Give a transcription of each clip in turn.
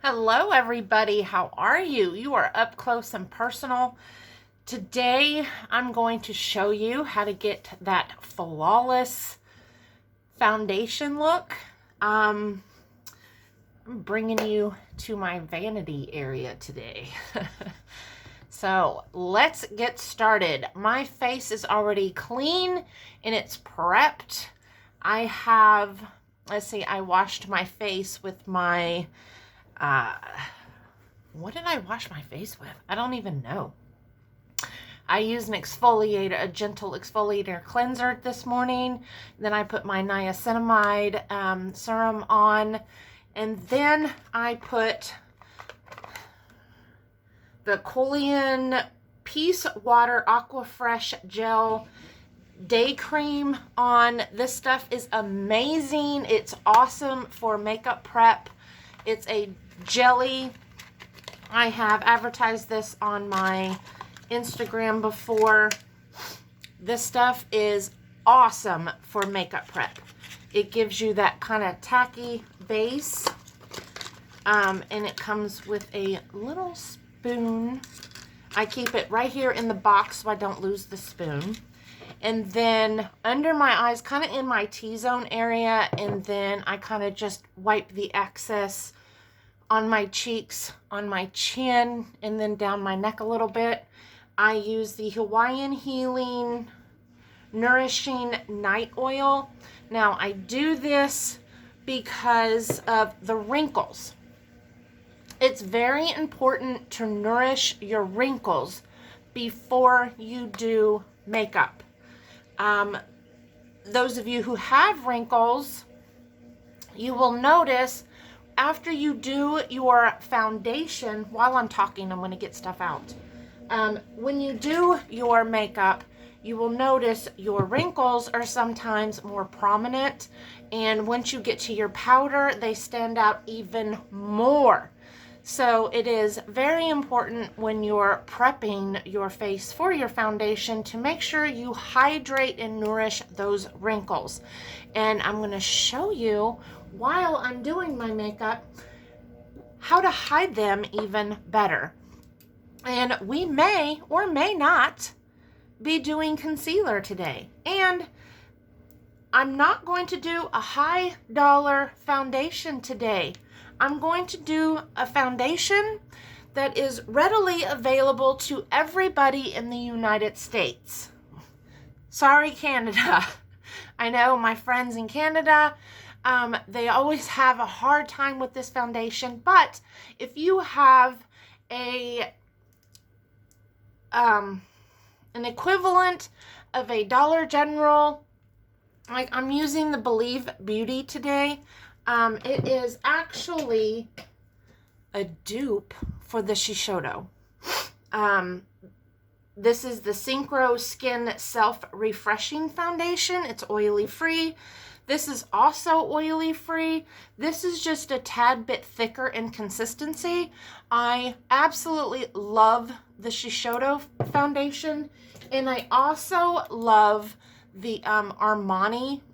Hello, everybody. How are you? You are up close and personal. Today, I'm going to show you how to get that flawless foundation look. I'm bringing you to my vanity area today. So let's get started. My face is already clean and it's prepped. I washed my face with my what did I wash my face with? I don't even know. I used a gentle exfoliator cleanser this morning. Then I put my niacinamide serum on. And then I put the Coleon Peace Water Aqua Fresh Gel Day Cream on. This stuff is amazing. It's awesome for makeup prep. It's a jelly. I have advertised this on my Instagram before. This stuff is awesome for makeup prep. It gives you that kind of tacky base. And it comes with a little spoon. I keep it right here in the box so I don't lose the spoon. And then under my eyes, kind of in my T-zone area, and then I kind of just wipe the excess on my cheeks, on my chin, and then down my neck a little bit. I use the Hawaiian Healing Nourishing Night Oil. Now, I do this because of the wrinkles. It's very important to nourish your wrinkles before you do makeup. Those of you who have wrinkles, you will notice after you do your foundation, while I'm talking, I'm going to get stuff out. When you do your makeup, you will notice your wrinkles are sometimes more prominent. And once you get to your powder, they stand out even more. So it is very important when you're prepping your face for your foundation to make sure you hydrate and nourish those wrinkles. And I'm going to show you while I'm doing my makeup how to hide them even better. And we may or may not be doing concealer today. And I'm not going to do a high dollar foundation today. I'm going to do a foundation that is readily available to everybody in the United States. Sorry, Canada. I know my friends in Canada, they always have a hard time with this foundation, but if you have an equivalent of a Dollar General, like I'm using the Believe Beauty today. It is actually a dupe for the Shiseido. This is the Synchro Skin Self-Refreshing Foundation. It's oily free. This is also oily free. This is just a tad bit thicker in consistency. I absolutely love the Shiseido foundation. And I also love the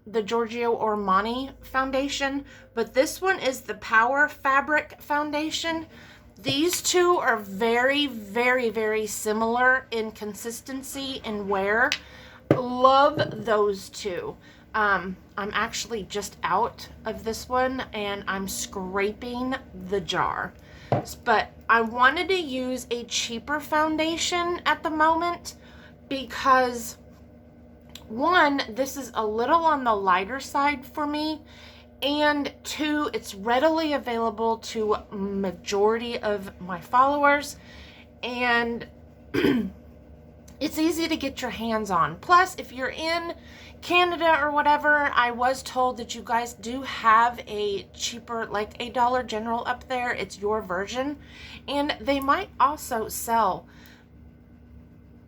the Giorgio Armani foundation, but this one is the Power Fabric Foundation. These two are very, very, very similar in consistency and wear. Love those two. I'm actually just out of this one and I'm scraping the jar. But I wanted to use a cheaper foundation at the moment because one, this is a little on the lighter side for me, and two, it's readily available to majority of my followers, and it's easy to get your hands on. Plus, if you're in Canada or whatever, I was told that you guys do have a cheaper, like a Dollar General up there. It's your version, and they might also sell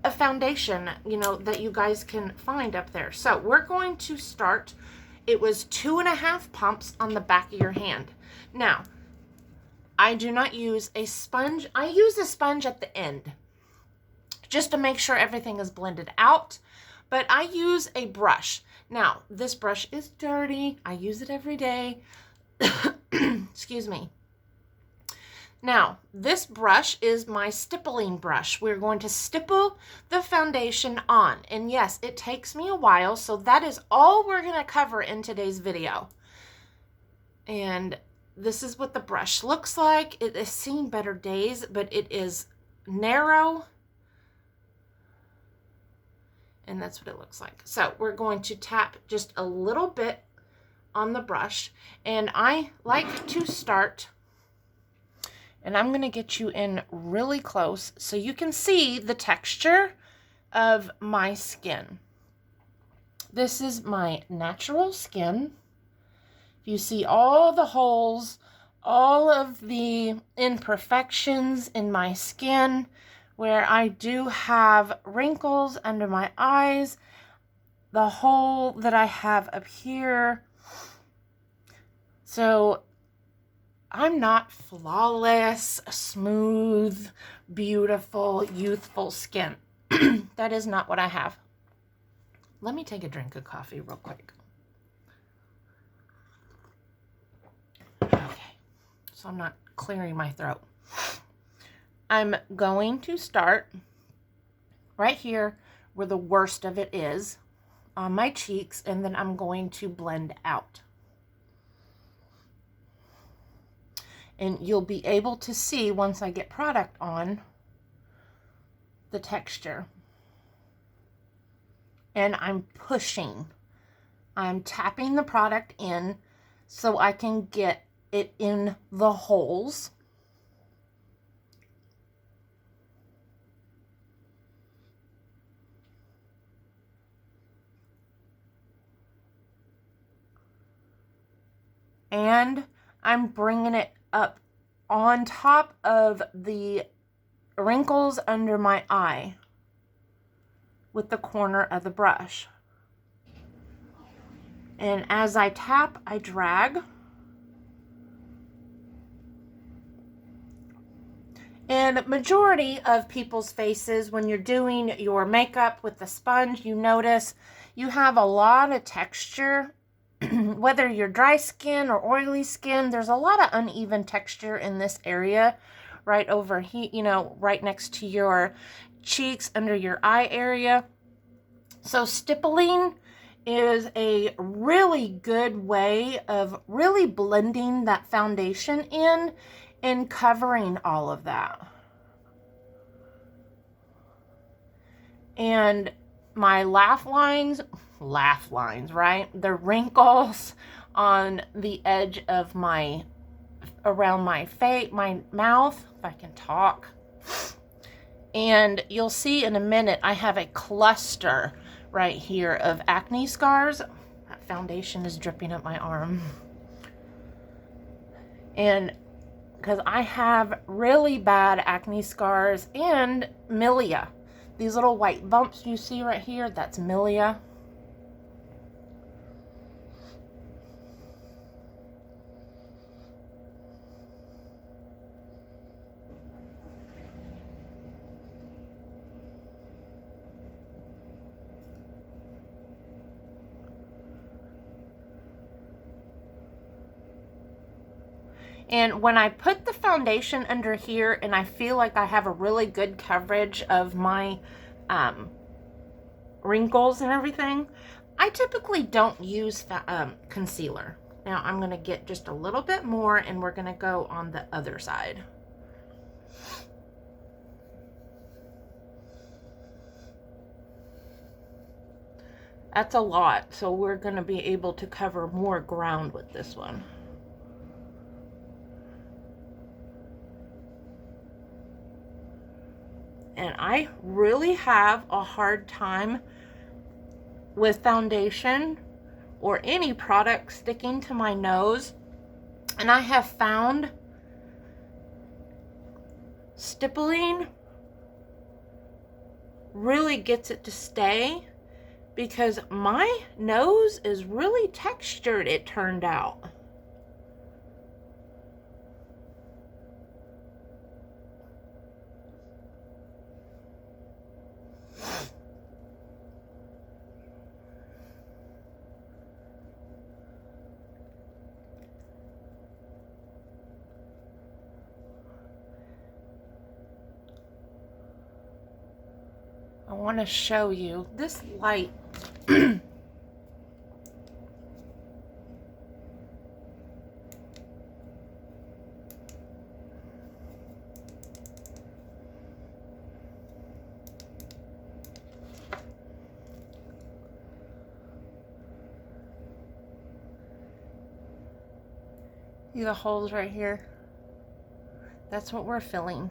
a foundation, that you guys can find up there. So we're going to start. It was 2.5 pumps on the back of your hand. Now, I do not use a sponge. I use a sponge at the end just to make sure everything is blended out. But I use a brush. Now, this brush is dirty. I use it every day. Excuse me. Now, this brush is my stippling brush. We're going to stipple the foundation on. And yes, it takes me a while, so that is all we're going to cover in today's video. And this is what the brush looks like. It has seen better days, but it is narrow. And that's what it looks like. So we're going to tap just a little bit on the brush. And I like to start, and I'm going to get you in really close so you can see the texture of my skin. This is my natural skin. You see all the holes, all of the imperfections in my skin where I do have wrinkles under my eyes, the hole that I have up here. So I'm not flawless, smooth, beautiful, youthful skin. That is not what I have. Let me take a drink of coffee real quick. Okay, so I'm not clearing my throat. I'm going to start right here where the worst of it is, on my cheeks, and then I'm going to blend out. And you'll be able to see once I get product on the texture. And I'm pushing. I'm tapping the product in so I can get it in the holes. And I'm bringing it up on top of the wrinkles under my eye with the corner of the brush. And as I tap, I drag. And majority of people's faces, when you're doing your makeup with the sponge, you notice you have a lot of texture. Whether you're dry skin or oily skin, there's a lot of uneven texture in this area right over here, you know, right next to your cheeks, under your eye area. So stippling is a really good way of really blending that foundation in and covering all of that. And my laugh lines, right? The wrinkles on the edge of my, around my face, my mouth, if I can talk. And you'll see in a minute, I have a cluster right here of acne scars. That foundation is dripping up my arm. And because I have really bad acne scars and milia. These little white bumps you see right here, that's milia. And when I put the foundation under here and I feel like I have a really good coverage of my wrinkles and everything, I typically don't use concealer. Now I'm going to get just a little bit more and we're going to go on the other side. That's a lot, so we're going to be able to cover more ground with this one. And I really have a hard time with foundation or any product sticking to my nose. And I have found stippling really gets it to stay because my nose is really textured, it turned out. I want to show you this light. See the holes right here? That's what we're filling.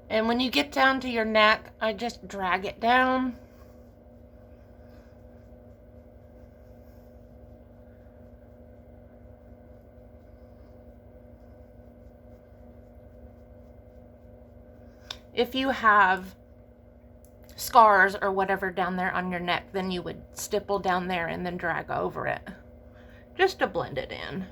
And when you get down to your neck, I just drag it down. If you have scars or whatever down there on your neck, then you would stipple down there and then drag over it, just to blend it in.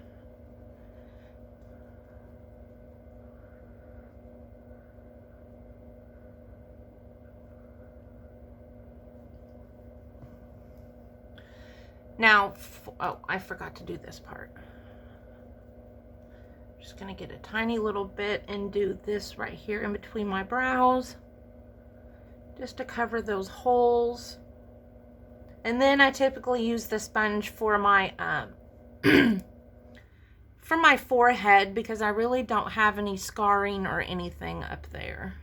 Now, oh, I forgot to do this part. Just gonna get a tiny little bit and do this right here in between my brows, just to cover those holes. And then I typically use the sponge for my for my forehead, because I really don't have any scarring or anything up there.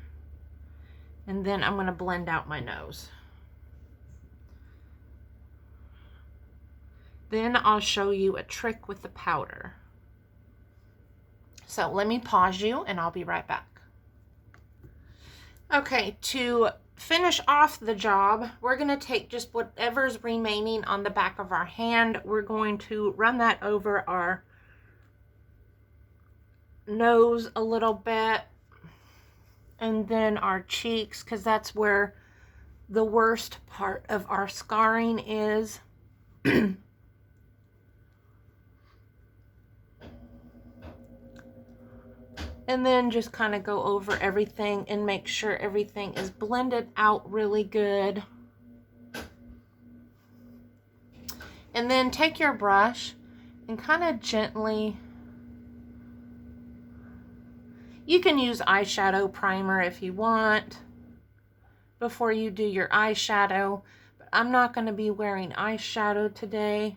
And then I'm gonna blend out my nose. Then I'll show you a trick with the powder. So let me pause you and I'll be right back. Okay, to finish off the job, we're going to take just whatever's remaining on the back of our hand. We're going to run that over our nose a little bit, and then our cheeks, because that's where the worst part of our scarring is. And then just kind of go over everything and make sure everything is blended out really good. And then take your brush and kind of gently, you can use eyeshadow primer if you want before you do your eyeshadow, but I'm not going to be wearing eyeshadow today.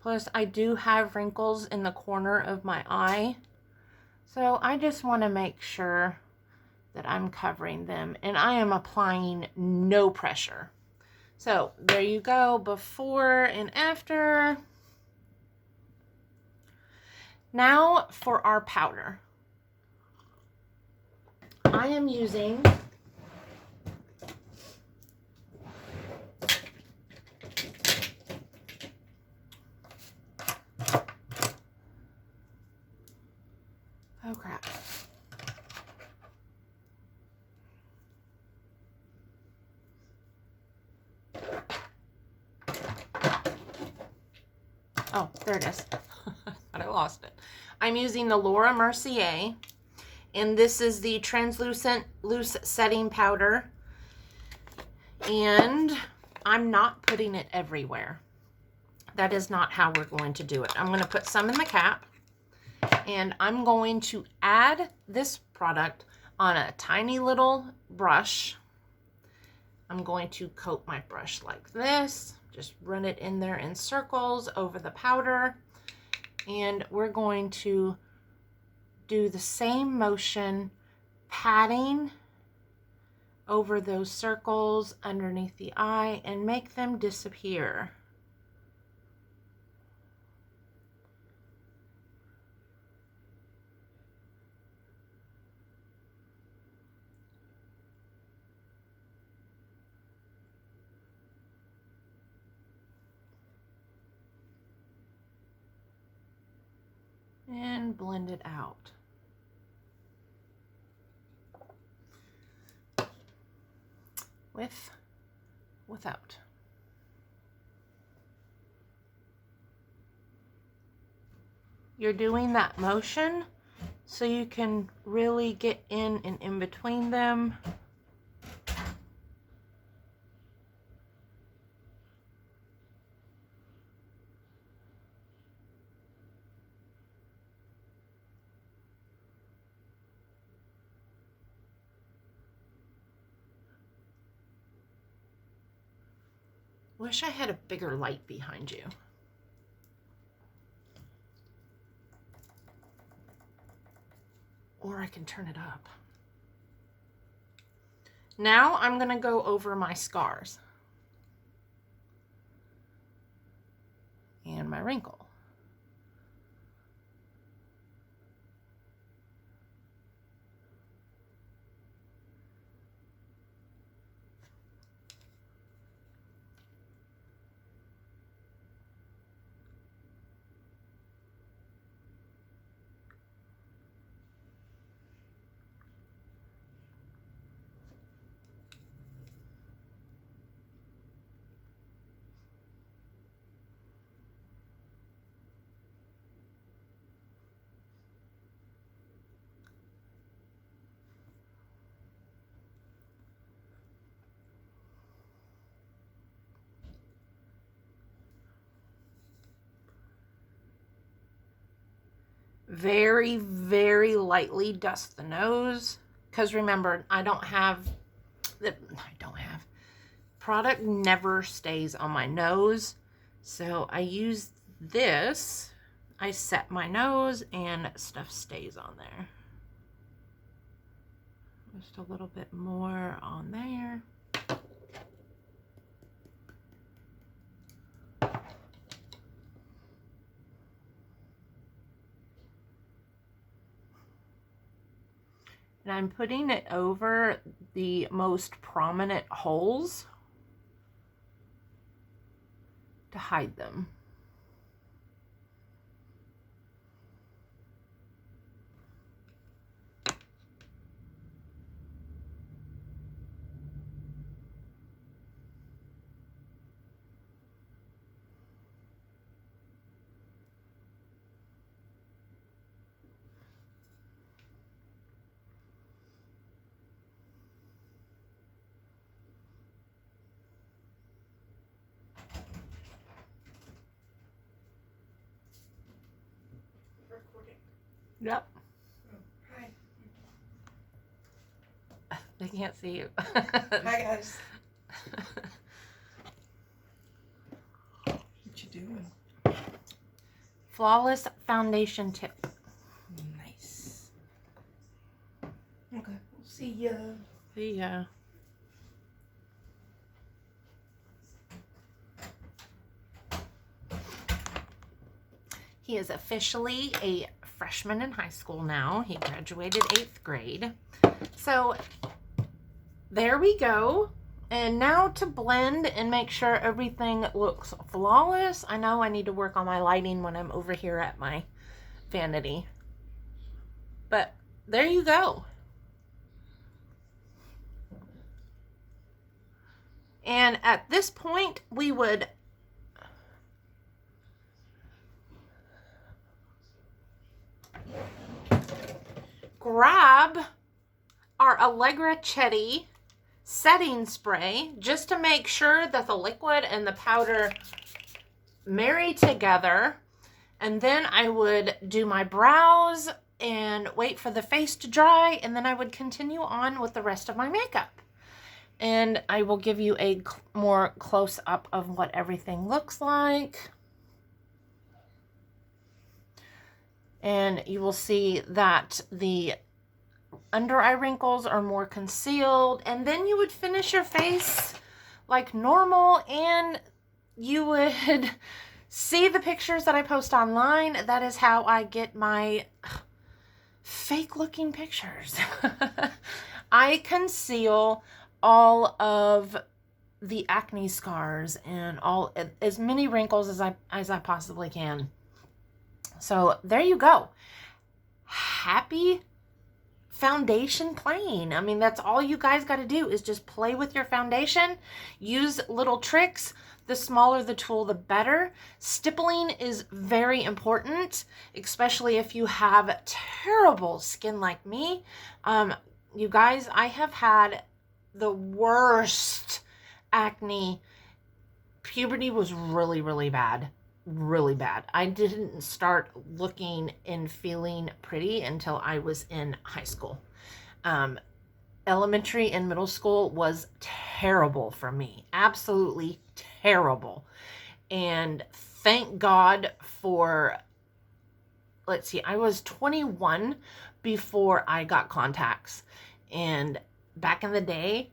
Plus, I do have wrinkles in the corner of my eye. So I just want to make sure that I'm covering them, and I am applying no pressure. So there you go, before and after. Now for our powder. I am using oh crap. Oh, there it is. Thought I lost it. I'm using the Laura Mercier, and this is the translucent loose setting powder. And I'm not putting it everywhere. That is not how we're going to do it. I'm going to put some in the cap. And I'm going to add this product on a tiny little brush. I'm going to coat my brush like this. Just run it in there in circles over the powder. And we're going to do the same motion, patting over those circles underneath the eye and make them disappear. And blend it out. Without. You're doing that motion so you can really get in and in between them. Wish I had a bigger light behind you. Or I can turn it up. Now I'm going to go over my scars and my wrinkle. Very, very lightly dust the nose, because remember, product never stays on my nose, so I use this. I set my nose and stuff stays on there. Just a little bit more on there. And I'm putting it over the most prominent holes to hide them. Yep. Oh, hi. They can't see you. Hi, guys. What you doing? Flawless foundation tip. Nice. Okay, we'll see ya. See ya. He is officially a freshman in high school now. He graduated 8th grade. So there we go. And now to blend and make sure everything looks flawless. I know I need to work on my lighting when I'm over here at my vanity. But there you go. And at this point, we would grab our Allegra Chetty setting spray just to make sure that the liquid and the powder marry together. And then I would do my brows and wait for the face to dry, and then I would continue on with the rest of my makeup. And I will give you a more close up of what everything looks like. And you will see that the under eye wrinkles are more concealed. And then you would finish your face like normal, and you would see the pictures that I post online. That is how I get my fake looking pictures. I conceal all of the acne scars and all as many wrinkles as I possibly can. So there you go. Happy foundation playing. I mean, that's all you guys got to do is just play with your foundation. Use little tricks. The smaller the tool, the better. Stippling is very important, especially if you have terrible skin like me. You guys, I have had the worst acne. Puberty was really, really bad. Really bad. I didn't start looking and feeling pretty until I was in high school. Elementary and middle school was terrible for me. Absolutely terrible. And thank God for, let's see, I was 21 before I got contacts. And back in the day,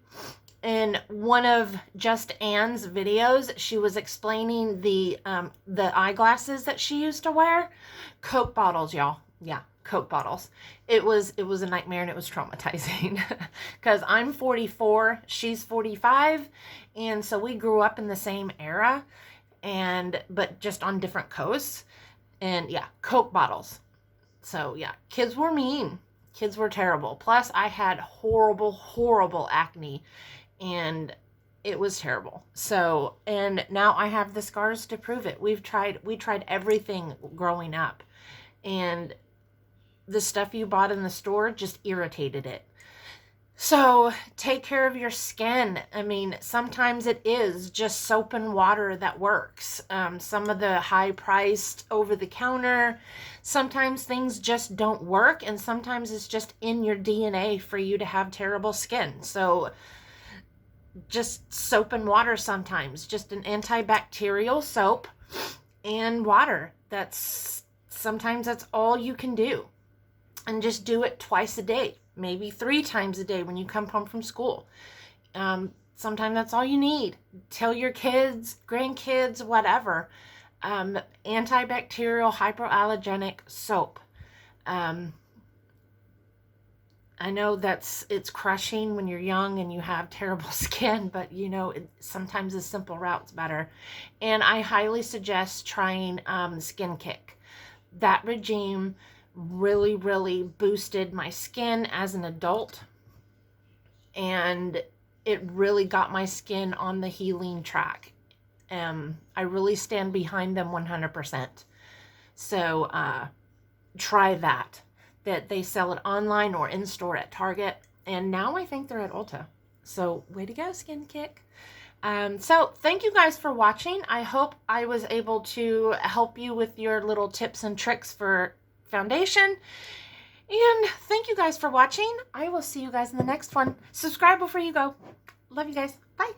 in one of Just Anne's videos, she was explaining the eyeglasses that she used to wear. Coke bottles, y'all. Yeah, Coke bottles. It was a nightmare, and it was traumatizing because I'm 44, she's 45, and so we grew up in the same era, but just on different coasts. And yeah, Coke bottles. So yeah, kids were mean. Kids were terrible. Plus, I had horrible, horrible acne, and it was terrible. So, and now I have the scars to prove it. We tried everything growing up, and the stuff you bought in the store just irritated it. So take care of your skin. I mean, sometimes it is just soap and water that works. Some of the high-priced over-the-counter, sometimes things just don't work, and sometimes it's just in your DNA for you to have terrible skin. So just soap and water sometimes, just an antibacterial soap and water. Sometimes that's all you can do. And just do it twice a day, maybe 3 times a day when you come home from school. Sometimes that's all you need. Tell your kids, grandkids, whatever. Antibacterial hypoallergenic soap. I know it's crushing when you're young and you have terrible skin, but sometimes the simple route's better. And I highly suggest trying Skin Kick. That regime really, really boosted my skin as an adult, and it really got my skin on the healing track. I really stand behind them 100%. So try that they sell it online or in store at Target, and now I think they're at Ulta. So way to go, Skin Kick. So thank you guys for watching. I hope I was able to help you with your little tips and tricks for foundation. And thank you guys for watching. I will see you guys in the next one. Subscribe before you go. Love you guys. Bye.